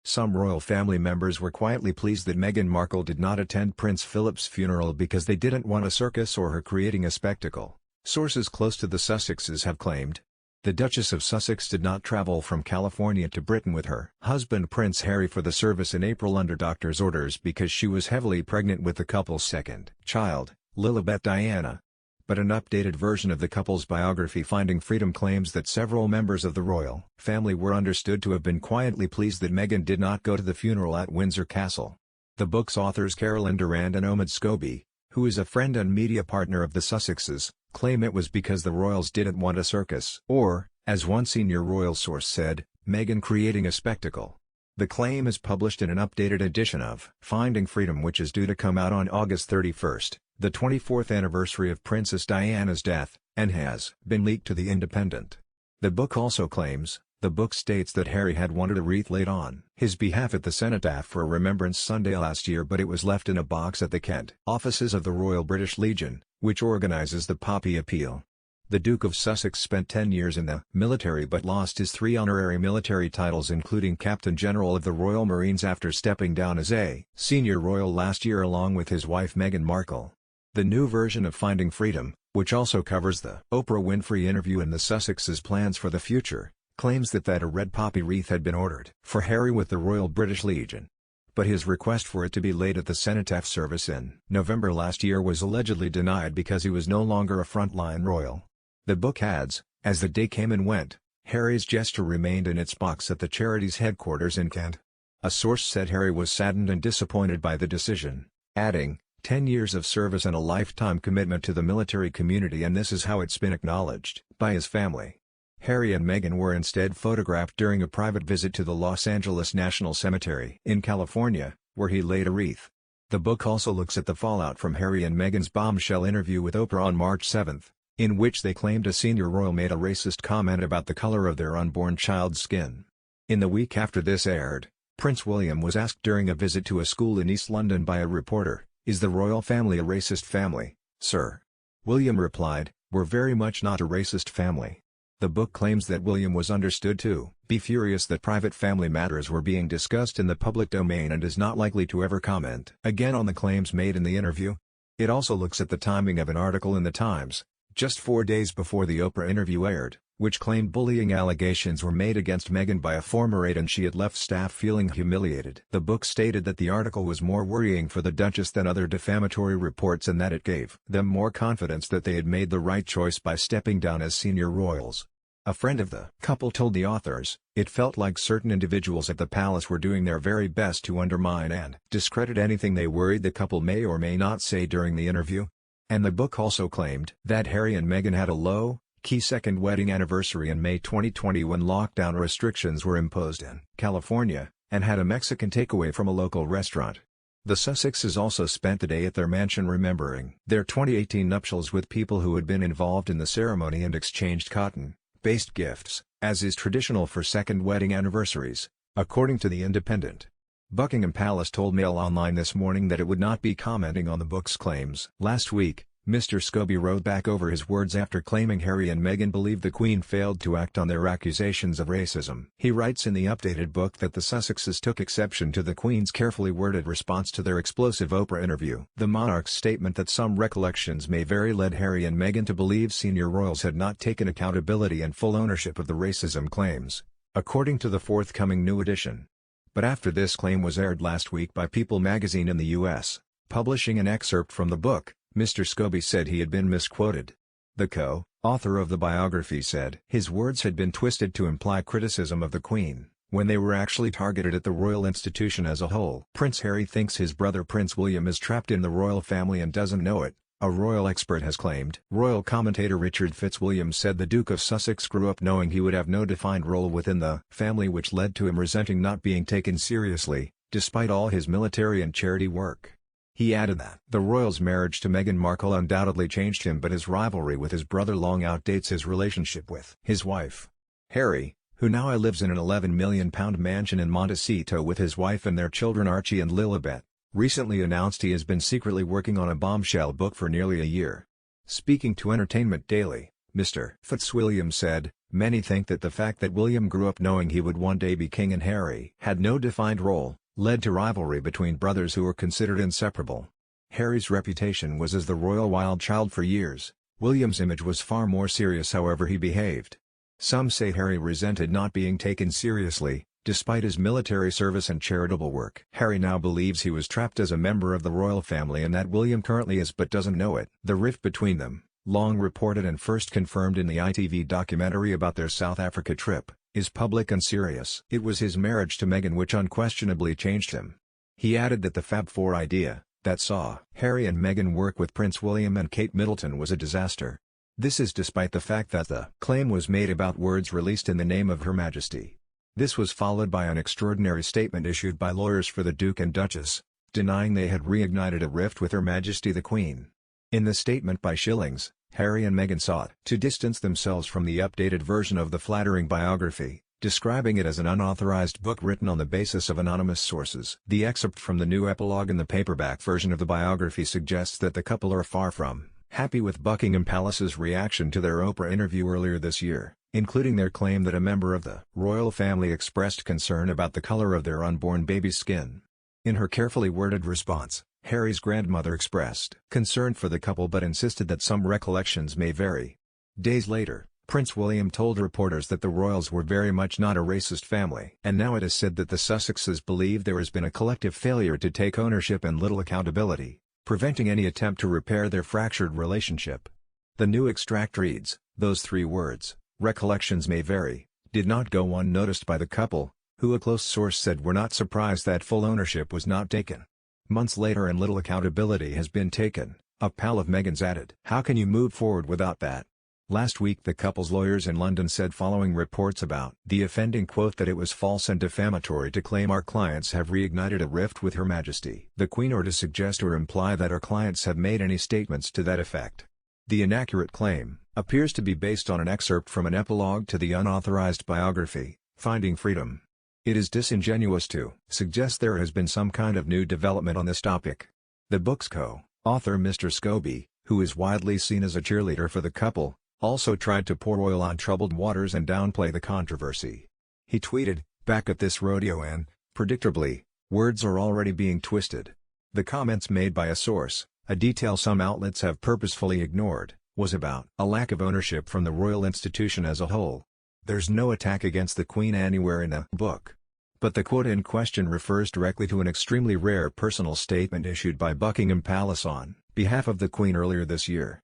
Some royal family members were quietly pleased that Meghan Markle did not attend Prince Philip's funeral because they didn't want a circus or her creating a spectacle, sources close to the Sussexes have claimed. The Duchess of Sussex did not travel from California to Britain with her husband Prince Harry for the service in April under doctor's orders because she was heavily pregnant with the couple's second child, Lilibet Diana. But an updated version of the couple's biography Finding Freedom claims that several members of the royal family were understood to have been quietly pleased that Meghan did not go to the funeral at Windsor Castle. The book's authors Carolyn Durand and Omid Scobie, who is a friend and media partner of the Sussexes, claim it was because the royals didn't want a circus. Or, as one senior royal source said, Meghan creating a spectacle. The claim is published in an updated edition of Finding Freedom which is due to come out on August 31st, the 24th anniversary of Princess Diana's death, and has been leaked to The Independent. The book also claims, the book states that Harry had wanted a wreath laid on his behalf at the Cenotaph for a Remembrance Sunday last year but it was left in a box at the Kent offices of the Royal British Legion, which organises the Poppy Appeal. The Duke of Sussex spent 10 years in the military but lost his 3 honorary military titles including Captain General of the Royal Marines after stepping down as a senior royal last year along with his wife Meghan Markle. The new version of Finding Freedom, which also covers the Oprah Winfrey interview and the Sussexes' plans for the future, claims that a red poppy wreath had been ordered for Harry with the Royal British Legion. But his request for it to be laid at the cenotaph service in November last year was allegedly denied because he was no longer a frontline royal. The book adds, as the day came and went, Harry's gesture remained in its box at the charity's headquarters in Kent. A source said Harry was saddened and disappointed by the decision, adding, 10 years of service and a lifetime commitment to the military community and this is how it's been acknowledged by his family. Harry and Meghan were instead photographed during a private visit to the Los Angeles National Cemetery in California, where he laid a wreath. The book also looks at the fallout from Harry and Meghan's bombshell interview with Oprah on March 7, in which they claimed a senior royal made a racist comment about the color of their unborn child's skin. In the week after this aired, Prince William was asked during a visit to a school in East London by a reporter, "Is the royal family a racist family, sir?" William replied, "We're very much not a racist family." The book claims that William was understood to be furious that private family matters were being discussed in the public domain and is not likely to ever comment again on the claims made in the interview. It also looks at the timing of an article in The Times, just 4 days before the Oprah interview aired, which claimed bullying allegations were made against Meghan by a former aide and she had left staff feeling humiliated. The book stated that the article was more worrying for the Duchess than other defamatory reports and that it gave them more confidence that they had made the right choice by stepping down as senior royals. A friend of the couple told the authors, "It felt like certain individuals at the palace were doing their very best to undermine and discredit anything they worried the couple may or may not say during the interview." And the book also claimed that Harry and Meghan had a low-key second wedding anniversary in May 2020 when lockdown restrictions were imposed in California, and had a Mexican takeaway from a local restaurant. The Sussexes also spent the day at their mansion remembering their 2018 nuptials with people who had been involved in the ceremony and exchanged cotton-based gifts, as is traditional for second wedding anniversaries, according to The Independent. Buckingham Palace told Mail Online this morning that it would not be commenting on the book's claims. Last week, Mr. Scobie wrote back over his words after claiming Harry and Meghan believed the Queen failed to act on their accusations of racism. He writes in the updated book that the Sussexes took exception to the Queen's carefully worded response to their explosive Oprah interview. The monarch's statement that some recollections may vary led Harry and Meghan to believe senior royals had not taken accountability and full ownership of the racism claims, according to the forthcoming new edition. But after this claim was aired last week by People magazine in the U.S., publishing an excerpt from the book, Mr. Scobie said he had been misquoted. The co-author of the biography said his words had been twisted to imply criticism of the Queen, when they were actually targeted at the royal institution as a whole. Prince Harry thinks his brother Prince William is trapped in the royal family and doesn't know it, a royal expert has claimed. Royal commentator Richard Fitzwilliam said the Duke of Sussex grew up knowing he would have no defined role within the family, which led to him resenting not being taken seriously, despite all his military and charity work. He added that the royal's marriage to Meghan Markle undoubtedly changed him, but his rivalry with his brother long outdates his relationship with his wife. Harry, who now lives in an £11 million mansion in Montecito with his wife and their children Archie and Lilibet, recently announced he has been secretly working on a bombshell book for nearly a year. Speaking to Entertainment Daily, Mr. Fitzwilliam said, Many think that the fact that William grew up knowing he would one day be king and Harry had no defined role, led to rivalry between brothers who were considered inseparable. Harry's reputation was as the royal wild child for years. William's image was far more serious however he behaved. Some say Harry resented not being taken seriously, despite his military service and charitable work. Harry now believes he was trapped as a member of the royal family and that William currently is but doesn't know it. The rift between them, long reported and first confirmed in the ITV documentary about their South Africa trip, is public and serious. It was his marriage to Meghan which unquestionably changed him. He added that the Fab Four idea, that saw Harry and Meghan work with Prince William and Kate Middleton was a disaster. This is despite the fact that the claim was made about words released in the name of Her Majesty. This was followed by an extraordinary statement issued by lawyers for the Duke and Duchess, denying they had reignited a rift with Her Majesty the Queen. In the statement by Schillings, Harry and Meghan sought to distance themselves from the updated version of the flattering biography, describing it as an unauthorized book written on the basis of anonymous sources. The excerpt from the new epilogue in the paperback version of the biography suggests that the couple are far from happy with Buckingham Palace's reaction to their Oprah interview earlier this year, including their claim that a member of the royal family expressed concern about the color of their unborn baby's skin. In her carefully worded response, Harry's grandmother expressed concern for the couple but insisted that some recollections may vary. Days later, Prince William told reporters that the royals were very much not a racist family. And now it is said that the Sussexes believe there has been a collective failure to take ownership and little accountability, preventing any attempt to repair their fractured relationship. The new extract reads, "Those three words, recollections may vary, did not go unnoticed by the couple, who a close source said were not surprised that full ownership was not taken. Months later and little accountability has been taken," a pal of Meghan's added. "How can you move forward without that?" Last week the couple's lawyers in London said following reports about the offending quote that it was false and defamatory to claim our clients have reignited a rift with Her Majesty the Queen or to suggest or imply that our clients have made any statements to that effect. The inaccurate claim appears to be based on an excerpt from an epilogue to the unauthorized biography, Finding Freedom. It is disingenuous to suggest there has been some kind of new development on this topic. The book's co-author Mr. Scobie, who is widely seen as a cheerleader for the couple, also tried to pour oil on troubled waters and downplay the controversy. He tweeted, "Back at this rodeo and, predictably, words are already being twisted." The comments made by a source, a detail some outlets have purposefully ignored, was about a lack of ownership from the royal institution as a whole. There's no attack against the Queen anywhere in the book. But the quote in question refers directly to an extremely rare personal statement issued by Buckingham Palace on behalf of the Queen earlier this year.